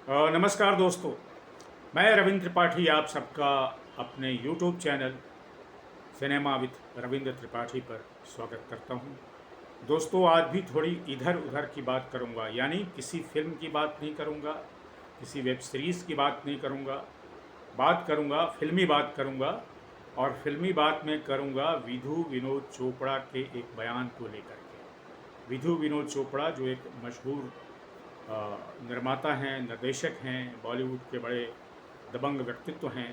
नमस्कार दोस्तों। मैं रविंद्र त्रिपाठी आप सबका अपने YouTube channel cinema with Ravindra Tripathi पर स्वागत करता हूं। दोस्तों, आज भी थोड़ी इधर उधर की बात करूंगा, यानी किसी फिल्म की बात नहीं करूंगा, किसी वेब सीरीज़ की बात नहीं करूंगा। बात करूंगा, फिल्मी बात करूंगा। और फिल्मी बात में करूंगा विधु विनोद चोपड़ा के एक बयान को लेकर के। विधु विनोद चोपड़ा जो एक मशहूर निर्माता हैं, निर्देशक हैं, बॉलीवुड के बड़े दबंग व्यक्तित्व हैं।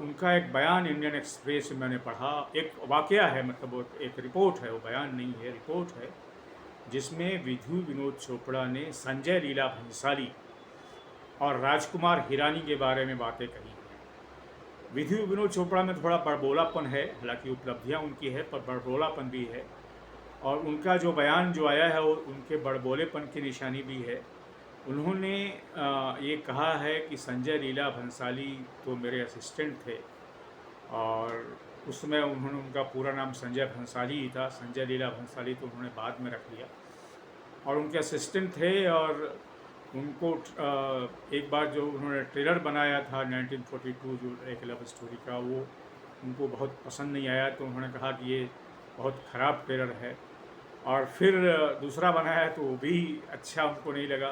उनका एक बयान इंडियन एक्सप्रेस में मैंने पढ़ा। एक वाकया है, मतलब वो एक रिपोर्ट है, वो बयान नहीं है, रिपोर्ट है, जिसमें विधु विनोद चोपड़ा ने संजय लीला भंसाली और राजकुमार हिरानी के बारे में बातें कही हैं। विधु विनोद चोपड़ा में थोड़ा बड़बोलापन है, हालांकि उपलब्धियां उनकी है पर बड़बोलापन भी है। और उनका जो बयान जो आया है वो उनके बड़बोलेपन की निशानी भी है। उन्होंने ये कहा है कि संजय लीला भंसाली तो मेरे असिस्टेंट थे, और उस समय उन्होंने, उनका पूरा नाम संजय भंसाली ही था, संजय लीला भंसाली तो उन्होंने बाद में रख लिया, और उनके असिस्टेंट थे। और उनको एक बार जो उन्होंने ट्रेलर बनाया था 1942 जो एक लव स्टोरी का, वो उनको बहुत पसंद नहीं आया, तो उन्होंने कहा कि ये बहुत ख़राब ट्रेलर है। और फिर दूसरा बनाया तो वो भी अच्छा उनको नहीं लगा।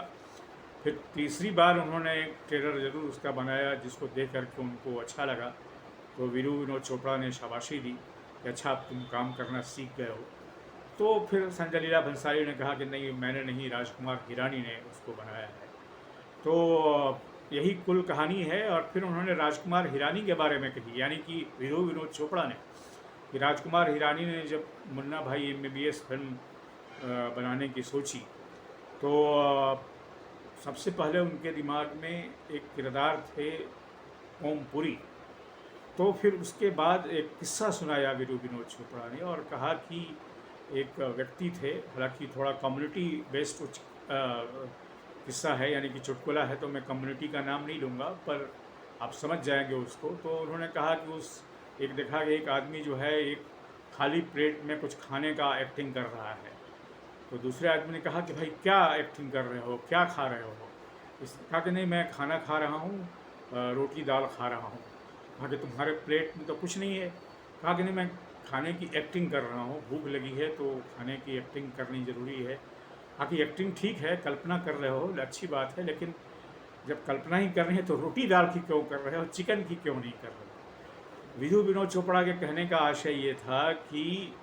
फिर तीसरी बार उन्होंने एक ट्रेलर ज़रूर उसका बनाया जिसको देख करके उनको अच्छा लगा, तो वीरू विनोद चोपड़ा ने शाबाशी दी कि अच्छा, अब तुम काम करना सीख गए हो। तो फिर संजय लीला भंसाली ने कहा कि नहीं, मैंने नहीं, राजकुमार हिरानी ने उसको बनाया है। तो यही कुल कहानी है। और फिर उन्होंने राजकुमार हिरानी के बारे में कही, यानी कि वीरू विनोद चोपड़ा ने, कि राजकुमार हिरानी ने जब मुन्ना भाई MBBS फिल्म बनाने की सोची, तो सबसे पहले उनके दिमाग में एक किरदार थे ओमपुरी। तो फिर उसके बाद एक किस्सा सुनाया वीरू विनोद चोपड़ा ने और कहा कि एक व्यक्ति थे, हालांकि थोड़ा कम्युनिटी बेस्ड किस्सा है, यानी कि चुटकुला है, तो मैं कम्युनिटी का नाम नहीं लूँगा, पर आप समझ जाएंगे उसको। तो उन्होंने कहा कि उस एक देखा कि एक आदमी जो है एक खाली प्लेट में कुछ खाने का एक्टिंग कर रहा है। तो दूसरे आदमी ने कहा कि भाई, क्या एक्टिंग कर रहे हो, क्या खा रहे हो? इसने कहा कि नहीं, मैं खाना खा रहा हूँ, रोटी दाल खा रहा हूँ। कहा कि तुम्हारे प्लेट में तो कुछ नहीं है। कहा कि नहीं, मैं खाने की एक्टिंग कर रहा हूँ, भूख लगी है तो खाने की एक्टिंग करनी ज़रूरी है। कहा कि एक्टिंग ठीक है, कल्पना कर रहे हो, अच्छी बात है, लेकिन जब कल्पना ही कर रहे हैं तो रोटी दाल की क्यों कर रहे हो, चिकन की क्यों नहीं कर रहे हो? विधु विनोद चोपड़ा के कहने का आशय ये था कि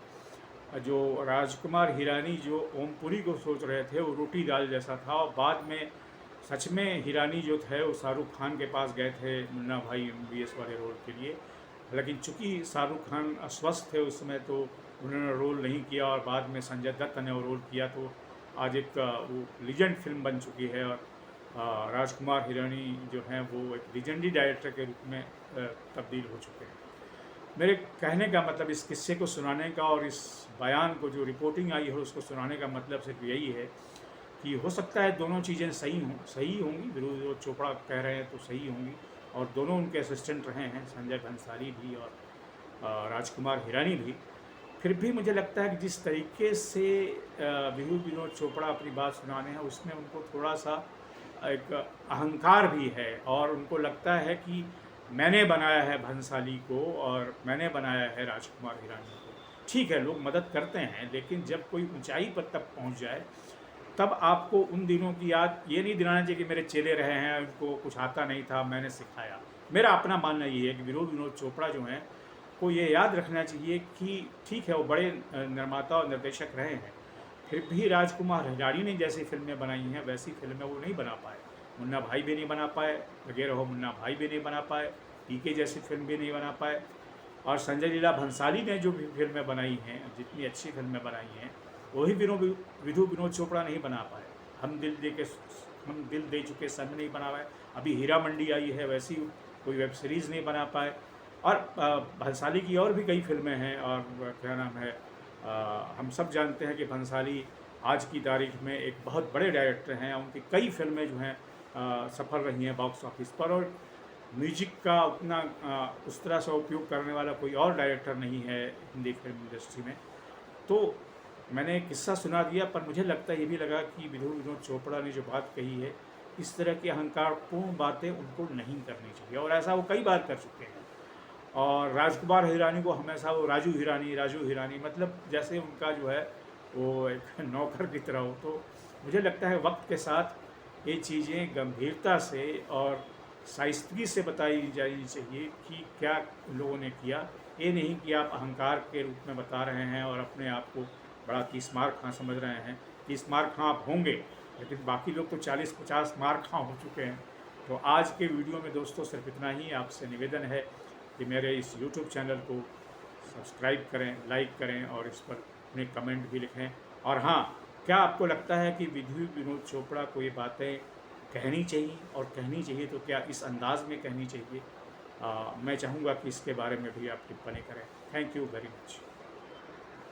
जो राजकुमार हिरानी जो ओमपुरी को सोच रहे थे वो रोटी दाल जैसा था, और बाद में सच में हिरानी जो थे वो शाहरुख खान के पास गए थे मुन्ना भाई MBBS वाले रोल के लिए। लेकिन चूंकि शाहरुख खान अस्वस्थ थे उस समय, तो उन्होंने रोल नहीं किया, और बाद में संजय दत्त ने वो रोल किया। तो आज एक वो लीजेंड फिल्म बन चुकी है, और राजकुमार हिरानी जो हैं वो एक लीजेंडरी डायरेक्टर के रूप में तब्दील हो चुके हैं। मेरे कहने का मतलब, इस किस्से को सुनाने का और इस बयान को, जो रिपोर्टिंग आई है उसको सुनाने का मतलब सिर्फ यही है कि हो सकता है दोनों चीज़ें सही होंगी, विनोद चोपड़ा कह रहे हैं तो सही होंगी, और दोनों उनके असिस्टेंट रहे हैं, संजय भंसाली भी और राजकुमार हिरानी भी। फिर भी मुझे लगता है कि जिस तरीके से विनोद चोपड़ा अपनी बात सुनाने हैं, उसमें उनको थोड़ा सा एक अहंकार भी है, और उनको लगता है कि मैंने बनाया है भंसाली को और मैंने बनाया है राजकुमार हिरानी को। ठीक है, लोग मदद करते हैं, लेकिन जब कोई ऊंचाई पर तक पहुंच जाए, तब आपको उन दिनों की याद ये नहीं दिलाना चाहिए कि मेरे चेले रहे हैं, उनको कुछ आता नहीं था, मैंने सिखाया। मेरा अपना मानना ये है कि विनोद चोपड़ा जो हैं, को ये याद रखना चाहिए कि ठीक है, वो बड़े निर्माता और निर्देशक रहे हैं, फिर भी राजकुमार हिरानी ने जैसी फिल्में बनाई हैं वैसी फिल्में वो नहीं बना पाए। मुन्ना भाई भी नहीं बना पाए, लगे रहो मुन्ना भाई भी नहीं बना पाए, PK जैसी फिल्म भी नहीं बना पाए। और संजय लीला भंसाली ने जो भी फिल्में बनाई हैं, जितनी अच्छी फिल्में बनाई हैं, वही विधु विनोद चोपड़ा नहीं बना पाए। हम दिल दे चुके सन नहीं बना पाए। अभी हीरा मंडी आई है, वैसी कोई वेब सीरीज़ नहीं बना पाए। और भंसाली की और भी कई फिल्में हैं, और क्या नाम है, हम सब जानते हैं कि भंसाली आज की तारीख में एक बहुत बड़े डायरेक्टर हैं। उनकी कई फिल्में जो हैं सफल रही हैं बॉक्स ऑफिस पर, और म्यूजिक का उतना उस तरह से उपयोग करने वाला कोई और डायरेक्टर नहीं है हिंदी फिल्म इंडस्ट्री में। तो मैंने एक किस्सा सुना दिया, पर मुझे लगता है, ये भी लगा कि विनोद चोपड़ा ने जो बात कही है इस तरह की अहंकारपूर्ण बातें उनको नहीं करनी चाहिए, और ऐसा वो कई बार कर चुके हैं। और राजकुमार हिरानी को हमेशा वो राजू हिरानी मतलब जैसे उनका जो है वो एक नौकर की तरह हो। तो मुझे लगता है वक्त के साथ ये चीज़ें गंभीरता से और शाइस्तगी से बताई जानी चाहिए कि क्या लोगों ने किया। ये नहीं कि आप अहंकार के रूप में बता रहे हैं और अपने आप को बड़ा 30 मार खां समझ रहे हैं। 30 मार खां आप होंगे, लेकिन बाकी लोग तो 40-50 मार खां हो चुके हैं। तो आज के वीडियो में दोस्तों सिर्फ इतना ही। आपसे निवेदन है कि मेरे इस यूट्यूब चैनल को सब्सक्राइब करें, लाइक करें और इस पर अपने कमेंट भी लिखें। और हाँ, क्या आपको लगता है कि विधु विनोद चोपड़ा को ये बातें कहनी चाहिए, और कहनी चाहिए तो क्या इस अंदाज में कहनी चाहिए? मैं चाहूँगा कि इसके बारे में भी आप टिप्पणी करें। Thank you very much.